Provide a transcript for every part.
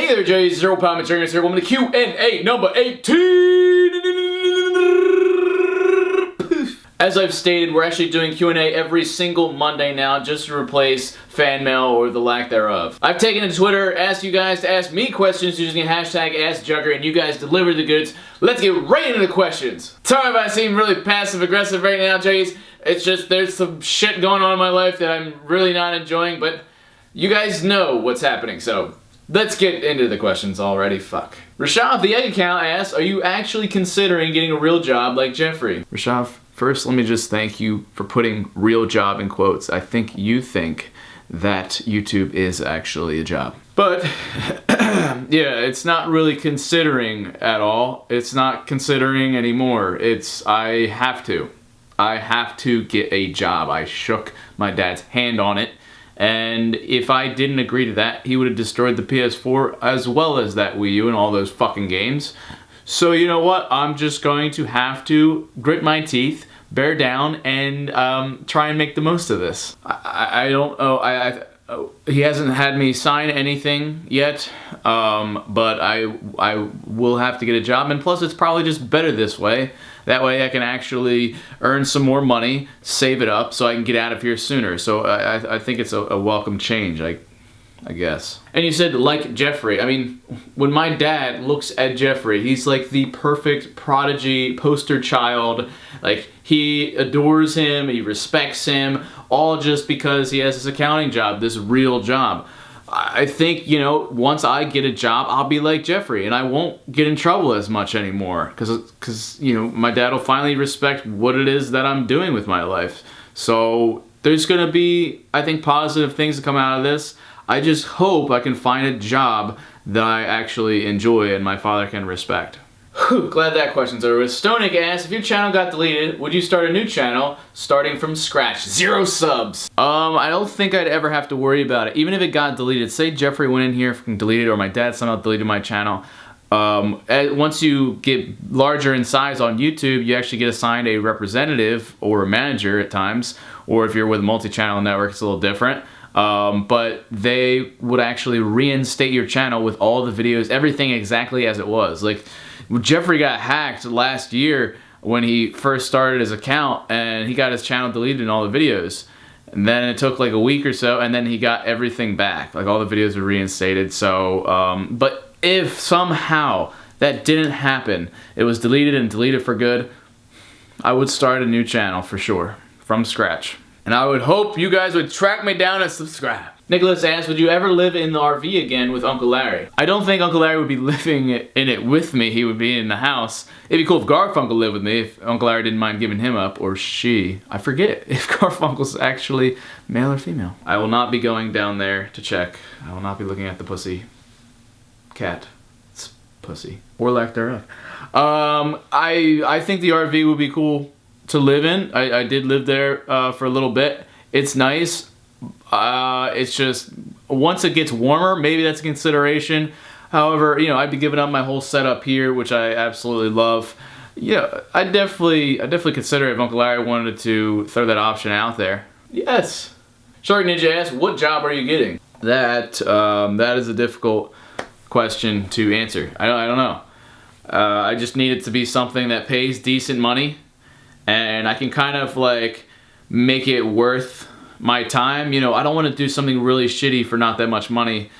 Hey there, Jay. Zero Pound McJuggerNuggets here. Welcome to QnA number 18. As I've stated, we're actually doing Q&A every single Monday now just to replace fan mail or the lack thereof. I've taken to Twitter, asked you guys to ask me questions using hashtag AskJugger, and you guys delivered the goods. Let's get right into the questions. Sorry if I seem really passive-aggressive right now, Jays. It's just there's some shit going on in my life that I'm really not enjoying, but you guys know what's happening, so let's get into the questions already. Fuck. Rishav, the egg account, asks, are you actually considering getting a real job like Jeffrey? Rishav, first let me just thank you for putting real job in quotes. I think you think that YouTube is actually a job. But, yeah, it's not really considering at all. It's not considering anymore. It's, I have to get a job. I shook my dad's hand on it. And if I didn't agree to that, he would have destroyed the PS4 as well as that Wii U and all those fucking games. So you know what? I'm just going to have to grit my teeth, bear down, and try and make the most of this. I don't know. He hasn't had me sign anything yet, but I will have to get a job, and plus it's probably just better this way. That way I can actually earn some more money, save it up, so I can get out of here sooner. So I think it's a welcome change, I guess. And you said, like Jeffrey. I mean, when my dad looks at Jeffrey, he's like the perfect prodigy poster child. Like, he adores him, he respects him, all just because he has this accounting job, this real job. I think, you know, once I get a job, I'll be like Jeffrey, and I won't get in trouble as much anymore. Because, you know, my dad will finally respect what it is that I'm doing with my life. So there's going to be, I think, positive things to come out of this. I just hope I can find a job that I actually enjoy and my father can respect. Whew, glad that question's over. Stonic asks, if your channel got deleted, would you start a new channel starting from scratch? 0 subs. I don't think I'd ever have to worry about it. Even if it got deleted, say Jeffrey went in here and deleted, or my dad somehow deleted my channel. Once you get larger in size on YouTube, you actually get assigned a representative or a manager at times, or if you're with a multi-channel network, it's a little different. But they would actually reinstate your channel with all the videos, everything exactly as it was. Like, Jeffrey got hacked last year when he first started his account, and he got his channel deleted and all the videos. And then it took like a week or so, and then he got everything back. Like, all the videos were reinstated. So, but if somehow that didn't happen, it was deleted and deleted for good, I would start a new channel for sure, from scratch. And I would hope you guys would track me down and subscribe. Nicholas asks, would you ever live in the RV again with Uncle Larry? I don't think Uncle Larry would be living in it with me. He would be in the house. It'd be cool if Garfunkel lived with me, if Uncle Larry didn't mind giving him up, or she. I forget if Garfunkel's actually male or female. I will not be going down there to check. I will not be looking at the pussy. Cat. It's pussy. Or lack thereof. I think the RV would be cool to live in. I did live there for a little bit. It's nice. It's just, once it gets warmer, maybe that's a consideration. However, you know, I'd be giving up my whole setup here, which I absolutely love. Yeah, I'd definitely consider it if Uncle Larry wanted to throw that option out there. Yes. Shark Ninja asks, what job are you getting? That is a difficult question to answer. I don't know. I just need it to be something that pays decent money, and I can kind of like make it worth my time. You know, I don't want to do something really shitty for not that much money.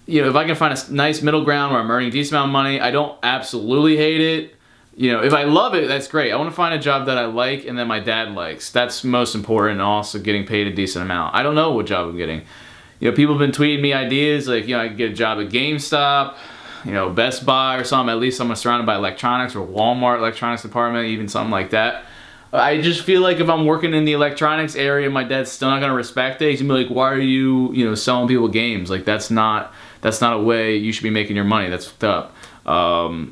You know, if I can find a nice middle ground where I'm earning a decent amount of money, I don't absolutely hate it. You know, if I love it, that's great. I want to find a job that I like and that my dad likes. That's most important, and also getting paid a decent amount. I don't know what job I'm getting. You know, people have been tweeting me ideas like, you know, I could get a job at GameStop, you know, Best Buy or something. At least I'm surrounded by electronics, or Walmart electronics department, even something like that. I just feel like if I'm working in the electronics area, my dad's still not gonna respect it. He's gonna be like, why are you, you know, selling people games? Like, that's not a way you should be making your money. That's fucked up.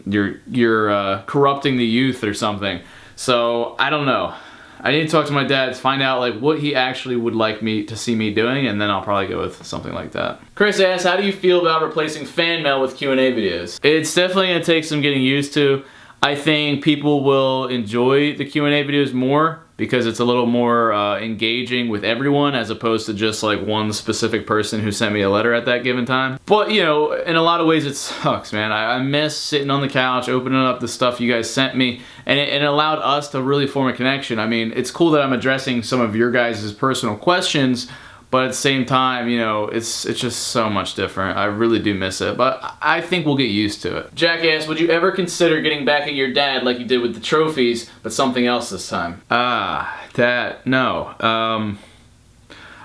You're corrupting the youth or something. So I don't know. I need to talk to my dad to find out like what he actually would like me to see me doing, and then I'll probably go with something like that. Chris asks, how do you feel about replacing fan mail with Q&A videos? It's definitely gonna take some getting used to. I think people will enjoy the Q&A videos more because it's a little more engaging with everyone as opposed to just like one specific person who sent me a letter at that given time. But you know, in a lot of ways it sucks, man. I miss sitting on the couch, opening up the stuff you guys sent me, and it allowed us to really form a connection. I mean, it's cool that I'm addressing some of your guys' personal questions, but at the same time, you know, it's just so much different. I really do miss it, but I think we'll get used to it. Jack asked, would you ever consider getting back at your dad like you did with the trophies, but something else this time? No.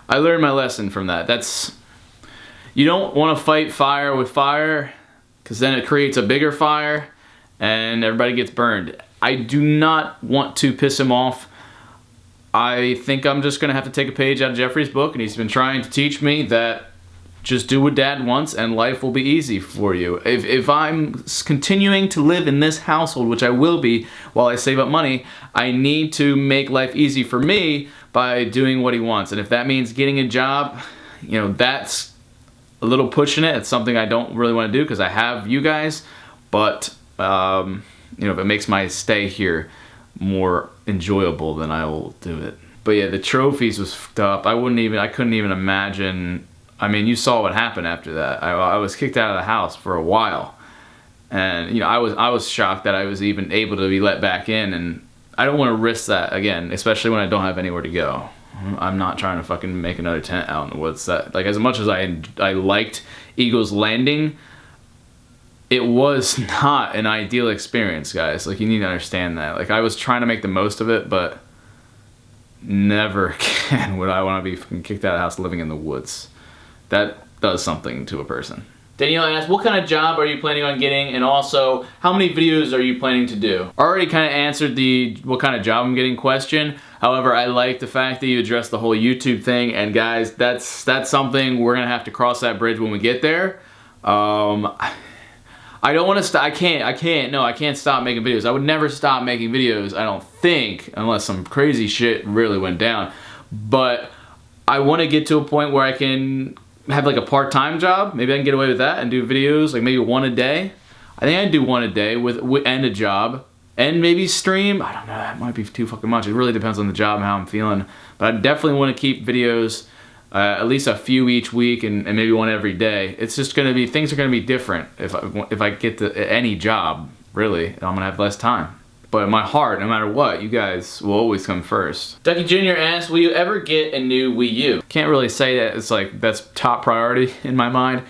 I learned my lesson from that. You don't want to fight fire with fire, because then it creates a bigger fire, and everybody gets burned. I do not want to piss him off. I think I'm just going to have to take a page out of Jeffrey's book, and he's been trying to teach me that just do what dad wants and life will be easy for you. If I'm continuing to live in this household, which I will be while I save up money, I need to make life easy for me by doing what he wants. And if that means getting a job, you know, that's a little pushing it. It's something I don't really want to do because I have you guys, but you know, if it makes my stay here more enjoyable, then I will do it. But yeah, the trophies was fucked up. I couldn't even imagine. I mean, you saw what happened after that. I was kicked out of the house for a while, and you know, I was shocked that I was even able to be let back in, and I don't want to risk that again, especially when I don't have anywhere to go. I'm not trying to fucking make another tent out in the woods. Like, as much as I liked Eagle's Landing, it was not an ideal experience, guys. Like, you need to understand that. Like, I was trying to make the most of it, but never again would I want to be fucking kicked out of the house living in the woods. That does something to a person. Danielle asked, what kind of job are you planning on getting? And also, how many videos are you planning to do? I already kind of answered the what kind of job I'm getting question. However, I like the fact that you addressed the whole YouTube thing. And guys, that's something we're going to have to cross that bridge when we get there. I don't want to stop. I can't stop making videos. I would never stop making videos, I don't think, unless some crazy shit really went down. But I want to get to a point where I can have like a part-time job. Maybe I can get away with that and do videos, like maybe one a day. I think I'd do one a day and a job, and maybe stream. I don't know, that might be too fucking much. It really depends on the job and how I'm feeling. But I definitely want to keep videos at least a few each week, and maybe one every day. It's just gonna be, things are gonna be different if I get to any job, really. I'm gonna have less time. But in my heart, no matter what, you guys will always come first. Ducky Jr. asked, will you ever get a new Wii U? Can't really say that it's like, that's top priority in my mind.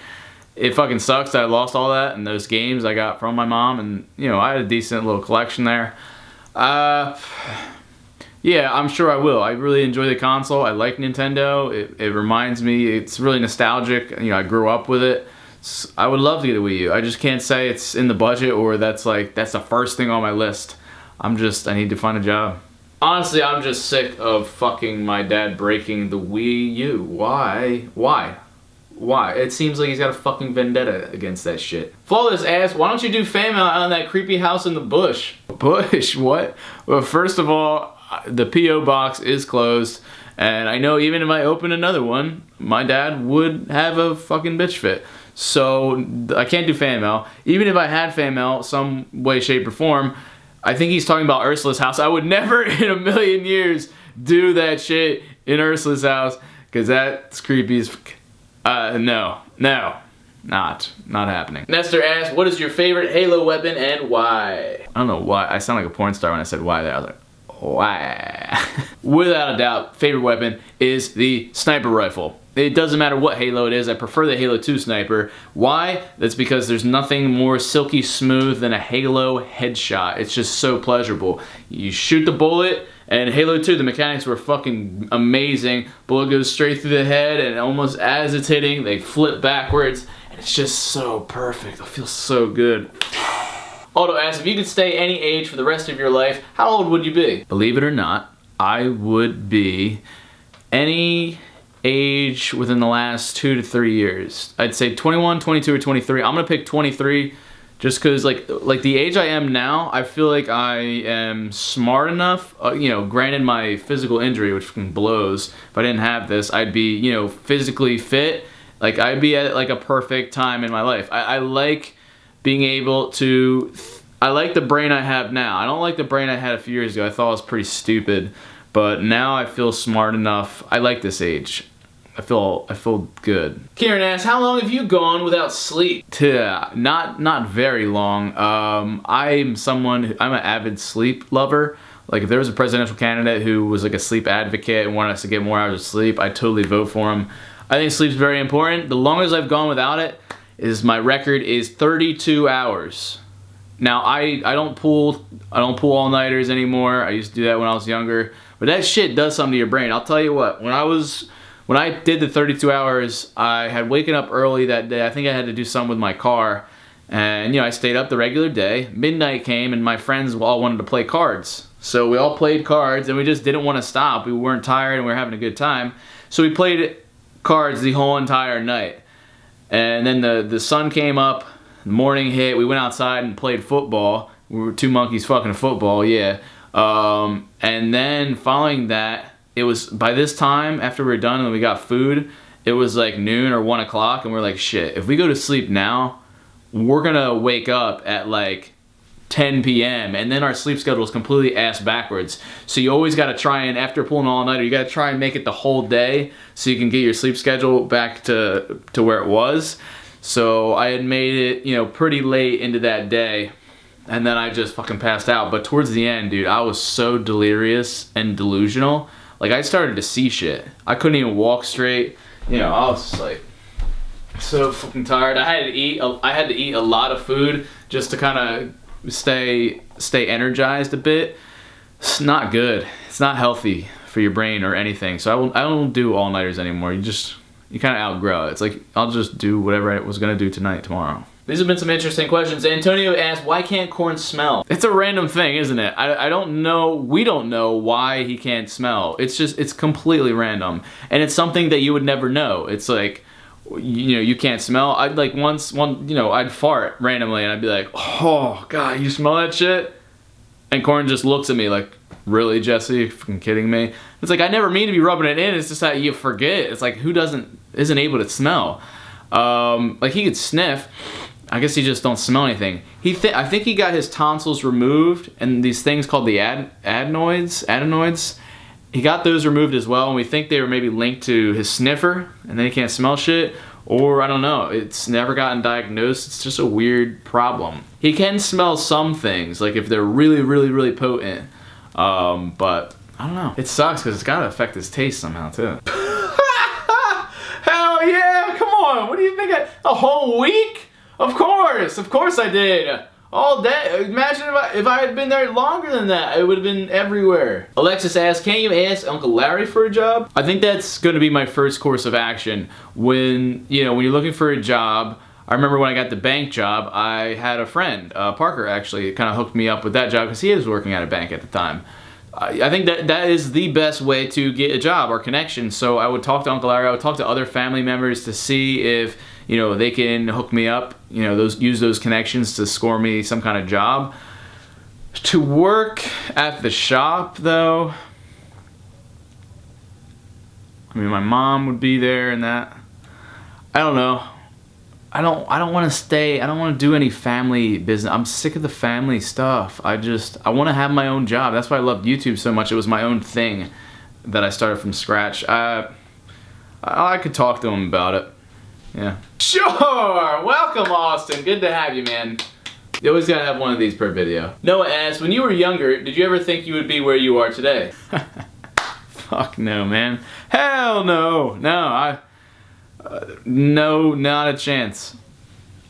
It fucking sucks that I lost all that and those games I got from my mom, and you know, I had a decent little collection there. Yeah, I'm sure I will. I really enjoy the console. I like Nintendo. It reminds me, it's really nostalgic. You know, I grew up with it. I would love to get a Wii U. I just can't say it's in the budget or that's the first thing on my list. I need to find a job. Honestly, I'm just sick of fucking my dad breaking the Wii U. Why? It seems like he's got a fucking vendetta against that shit. Flawless asked, why don't you do fan mail on that creepy house in the bush? Bush? What? Well, first of all, the P.O. box is closed, and I know even if I open another one, my dad would have a fucking bitch fit. So I can't do fan mail. Even if I had fan mail, some way, shape, or form, I think he's talking about Ursula's house. I would never in a million years do that shit in Ursula's house, because that's creepy as no, not happening. Nestor asked, what is your favorite Halo weapon and why? I don't know why. I sound like a porn star when I said why there. I was like, why? Without a doubt, favorite weapon is the sniper rifle. It doesn't matter what Halo it is. I prefer the Halo 2 sniper. Why? That's because there's nothing more silky smooth than a Halo headshot. It's just so pleasurable. You shoot the bullet, and Halo 2, the mechanics were fucking amazing. Bullet goes straight through the head, and almost as it's hitting, they flip backwards, and it's just so perfect. It feels so good. Aldo asks, if you could stay any age for the rest of your life, how old would you be? Believe it or not, I would be any age within the last 2 to 3 years. I'd say 21, 22, or 23. I'm gonna pick 23 just because like the age I am now, I feel like I am smart enough, you know, granted my physical injury, which fucking blows, if I didn't have this, I'd be, you know, physically fit. Like, I'd be at like a perfect time in my life. I like being able to, I like the brain I have now. I don't like the brain I had a few years ago. I thought it was pretty stupid. But now I feel smart enough. I like this age. I feel good. Kieran asks, how long have you gone without sleep? Not very long. I'm an avid sleep lover. Like if there was a presidential candidate who was like a sleep advocate and wanted us to get more hours of sleep, I'd totally vote for him. I think sleep's very important. The longest I've gone without it is my record is 32 hours. Now I don't pull all-nighters anymore. I used to do that when I was younger. But that shit does something to your brain. I'll tell you what, when I did the 32 hours, I had waken up early that day. I think I had to do something with my car. And, you know, I stayed up the regular day. Midnight came and my friends all wanted to play cards. So we all played cards and we just didn't want to stop. We weren't tired and we were having a good time. So we played cards the whole entire night. And then the sun came up, the morning hit, we went outside and played football. We were two monkeys fucking football, yeah. And then following that, it was by this time after we were done and we got food, it was like noon or 1 o'clock and we're like, shit, if we go to sleep now, we're gonna wake up at like 10 p.m. and then our sleep schedule is completely ass backwards. So you always gotta try and, after pulling all nighter, you gotta try and make it the whole day so you can get your sleep schedule back to where it was. So I had made it, you know, pretty late into that day. And then I just fucking passed out. But towards the end, dude, I was so delirious and delusional. Like, I started to see shit. I couldn't even walk straight. You know, I was just like so fucking tired. I had to eat a lot of food just to kind of stay energized a bit. It's not good. It's not healthy for your brain or anything. So I don't do all-nighters anymore. You kind of outgrow it. It's like, I'll just do whatever I was gonna do tomorrow. These have been some interesting questions. Antonio asked, why can't corn smell? It's a random thing, isn't it? I don't know, we don't know why he can't smell. It's completely random. And it's something that you would never know. It's like, you know, you can't smell. I'd fart randomly and I'd be like, oh God, you smell that shit? And Corn just looks at me like, really, Jesse? You fucking kidding me? It's like, I never mean to be rubbing it in, it's just that you forget. It's like, who isn't able to smell? Like he could sniff. I guess he just don't smell anything. I think he got his tonsils removed and these things called the adenoids. He got those removed as well, and we think they were maybe linked to his sniffer, and then he can't smell shit. Or I don't know. It's never gotten diagnosed. It's just a weird problem. He can smell some things, like if they're really, really, really potent. But I don't know. It sucks because it's gotta affect his taste somehow too. Hell yeah! Come on. What do you think? A whole week? Of course I did. All day. Imagine if I had been there longer than that. It would have been everywhere. Alexis asked, can't you ask Uncle Larry for a job? I think that's going to be my first course of action. When you're looking for a job, I remember when I got the bank job, I had a friend, Parker actually, kind of hooked me up with that job because he was working at a bank at the time. I think that is the best way to get a job or connection. So I would talk to Uncle Larry, I would talk to other family members to see if, they can hook me up, use those connections to score me some kind of job. To work at the shop though, I mean, my mom would be there and that. I don't know. I don't want to stay. I don't want to do any family business. I'm sick of the family stuff. I want to have my own job. That's why I loved YouTube so much. It was my own thing that I started from scratch. I could talk to him about it. Yeah. Sure. Welcome, Austin. Good to have you, man. You always gotta have one of these per video. Noah asks, when you were younger, did you ever think you would be where you are today? Fuck no, man. Hell no. No, no, not a chance.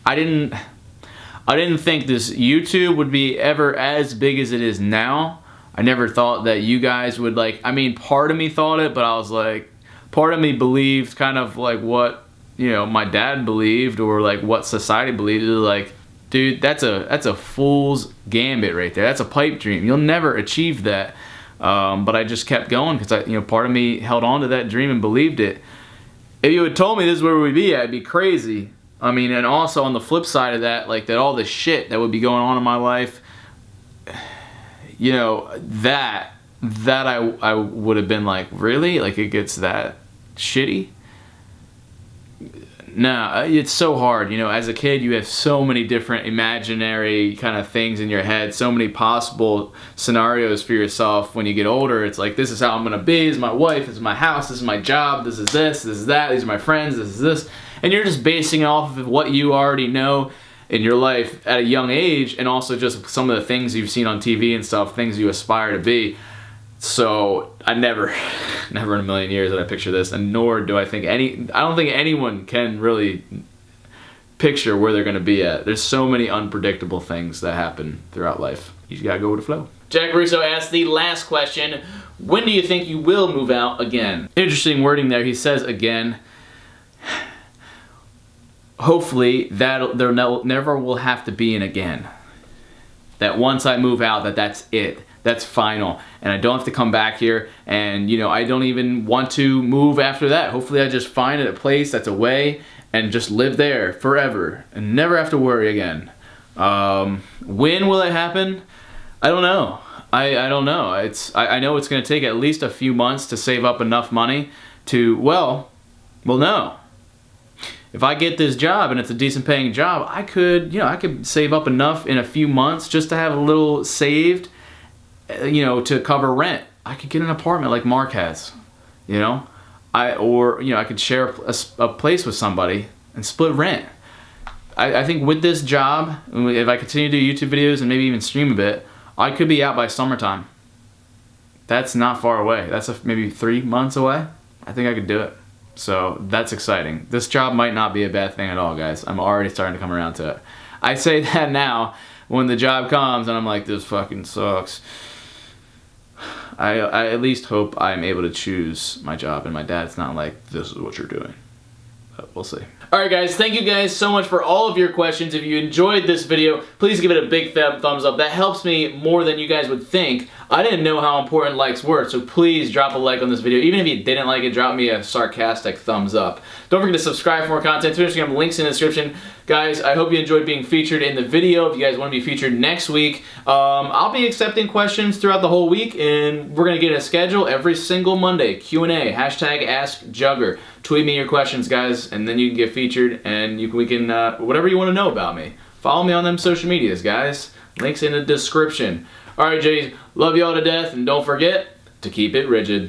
I didn't think this YouTube would be ever as big as it is now. I never thought that you guys would part of me thought it, but I was like, part of me believed kind of like what, my dad believed or like what society believed. It was like, dude, that's a fool's gambit right there. That's a pipe dream. You'll never achieve that. But I just kept going because part of me held on to that dream and believed it. If you had told me this is where we'd be at, it'd be crazy. I mean, and also on the flip side of that, like that all the shit that would be going on in my life, that I would have been like, really? Like it gets that shitty? No, it's so hard. You know, as a kid, you have so many different imaginary kind of things in your head, so many possible scenarios for yourself. When you get older, it's like, this is how I'm gonna be, this is my wife, this is my house, this is my job, this is that, these are my friends, this is this. And you're just basing it off of what you already know in your life at a young age, and also just some of the things you've seen on TV and stuff, things you aspire to be. So I never in a million years did I picture this, and nor do I don't think anyone can really picture where they're gonna be at. There's so many unpredictable things that happen throughout life. You just gotta go with the flow. Jack Russo asked the last question, when do you think you will move out again? Interesting wording there. He says again. Hopefully that there never will have to be an again. That once I move out, that's it. That's final, and I don't have to come back here, and you know, I don't even want to move after that. Hopefully I just find a place that's away and just live there forever and never have to worry again. When will it happen? I don't know. I don't know. I know it's going to take at least a few months to save up enough money to, well no. If I get this job and it's a decent paying job, I could save up enough in a few months just to have a little saved, you know, to cover rent. I could get an apartment like Mark has, you know, I could share a place with somebody and split rent. I think with this job, if I continue to do YouTube videos and maybe even stream a bit, I could be out by summertime. That's not far away. That's maybe 3 months away. I think I could do it. So that's exciting. This job might not be a bad thing at all, guys. I'm already starting to come around to it. I say that now when the job comes and I'm like, this fucking sucks. I at least hope I'm able to choose my job and my dad's not like, this is what you're doing. But we'll see. Alright guys, thank you guys so much for all of your questions. If you enjoyed this video, please give it a big thumbs up. That helps me more than you guys would think. I didn't know how important likes were, so please drop a like on this video. Even if you didn't like it, drop me a sarcastic thumbs up. Don't forget to subscribe for more content. Twitter, Instagram, links in the description. Guys, I hope you enjoyed being featured in the video. If you guys want to be featured next week, I'll be accepting questions throughout the whole week, and we're going to get a schedule every single Monday. Q&A, #AskJugger. Tweet me your questions, guys, and then you can get featured, and we can whatever you want to know about me. Follow me on them social medias, guys. Links in the description. Alright, J's, love y'all to death, and don't forget to keep it rigid.